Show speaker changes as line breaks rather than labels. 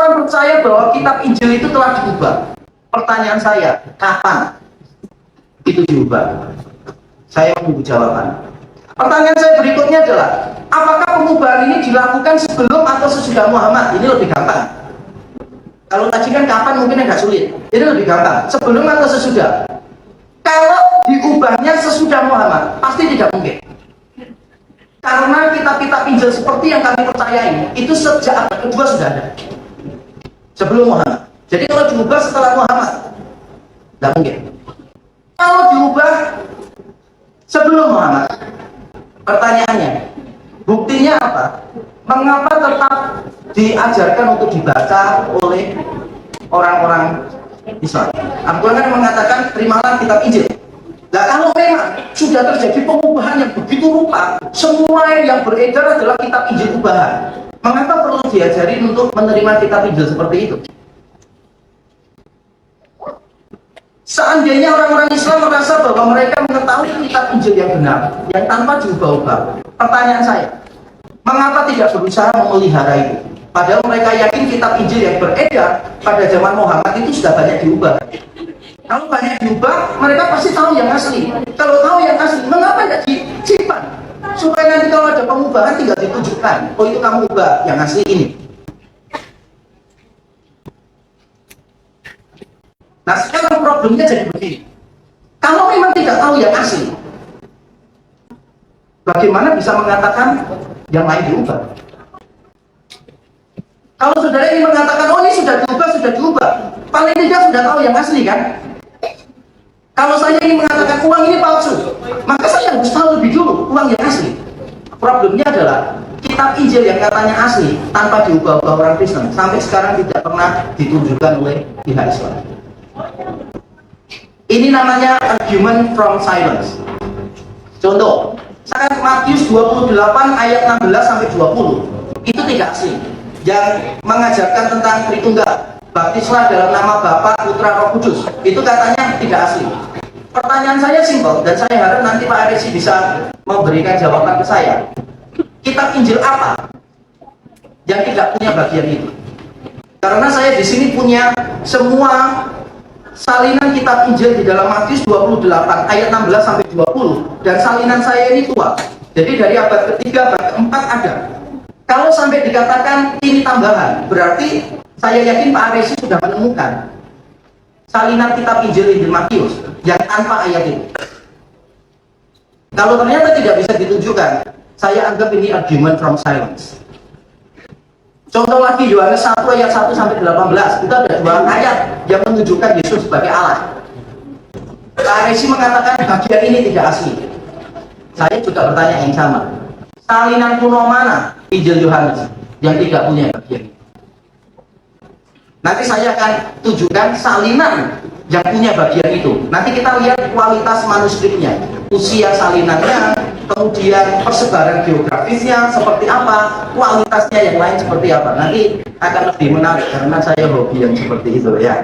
Islam percaya bahwa kitab Injil itu telah diubah. Pertanyaan saya, kapan itu diubah? Saya menunggu jawaban. Pertanyaan saya berikutnya adalah, apakah pengubahan ini dilakukan sebelum atau sesudah Muhammad? Ini lebih gampang. Kalau tadi kan kapan mungkin agak sulit. Ini lebih gampang. Sebelum atau sesudah? Kalau diubahnya sesudah Muhammad, pasti tidak mungkin. Karena kitab-kitab Injil seperti yang kami percayai, itu sejak abad kedua sudah ada. Sebelum Muhammad. Jadi kalau diubah setelah Muhammad, tidak mungkin. Kalau diubah sebelum Muhammad, pertanyaannya, buktinya apa? Mengapa tetap diajarkan untuk dibaca oleh orang-orang Islam? Al-Quran kan mengatakan terimalah kitab Injil. Nah, kalau memang sudah terjadi pengubahan yang begitu rupa, semua yang beredar adalah kitab Injil ubahan, mengapa perlu diajari untuk menerima kitab Injil seperti itu? Seandainya orang-orang Islam merasa bahwa mereka mengetahui kitab Injil yang benar, yang tanpa diubah-ubah, pertanyaan saya, mengapa tidak berusaha memelihara itu? Padahal mereka yakin kitab Injil yang beredar pada zaman Muhammad itu sudah banyak diubah. Kalau banyak diubah, mereka pasti tahu yang asli. Kalau tahu yang asli, mengapa tidak disimpan? Supaya nanti kalau ada pengubahan tinggal ditunjukkan, oh itu kamu ubah, yang asli ini. Nah sekarang problemnya jadi begini. Kalau memang tidak tahu yang asli, bagaimana bisa mengatakan yang lain diubah? Kalau saudara ini mengatakan, oh ini sudah diubah, paling tidak sudah tahu yang asli kan? Kalau saya ingin mengatakan uang ini palsu, maka saya harus tahu lebih dulu uang yang asli. Problemnya adalah kitab Injil yang katanya asli tanpa diubah-ubah orang Kristen sampai sekarang tidak pernah ditunjukkan oleh pihak Islam. Ini namanya argument from silence. Contoh, saat Matius 28 ayat 16 sampai 20 itu tidak asli. Yang mengajarkan tentang Tritunggal, baptislah dalam nama Bapa, Putra, Roh Kudus, itu katanya tidak asli. Pertanyaan saya simpel, dan saya harap nanti Pak Aresi bisa memberikan jawaban ke saya. Kitab Injil apa yang tidak punya bagian itu? Karena saya di sini punya semua salinan kitab Injil di dalam Matius 28 ayat 16 sampai 20, dan salinan saya ini tua. Jadi dari abad ketiga, abad keempat ada. Kalau sampai dikatakan ini tambahan, berarti saya yakin Pak Aresi sudah menemukan salinan kitab Injil Matius yang tanpa ayat itu. Kalau ternyata tidak bisa ditunjukkan, saya anggap ini argument from silence. Contoh lagi, Yohanes 1 ayat 1 sampai 18, itu ada dua ayat yang menunjukkan Yesus sebagai Allah. Pak Aresi mengatakan bagian ini tidak asli. Saya juga bertanya yang sama. Salinan kuno mana Injil Yohanes yang tidak punya bagian itu? Nanti saya akan tunjukkan salinan yang punya bagian itu. Nanti kita lihat kualitas manuskripnya, usia salinannya, kemudian persebaran geografisnya seperti apa, kualitasnya yang lain seperti apa. Nanti akan lebih menarik karena saya hobi yang seperti itu ya.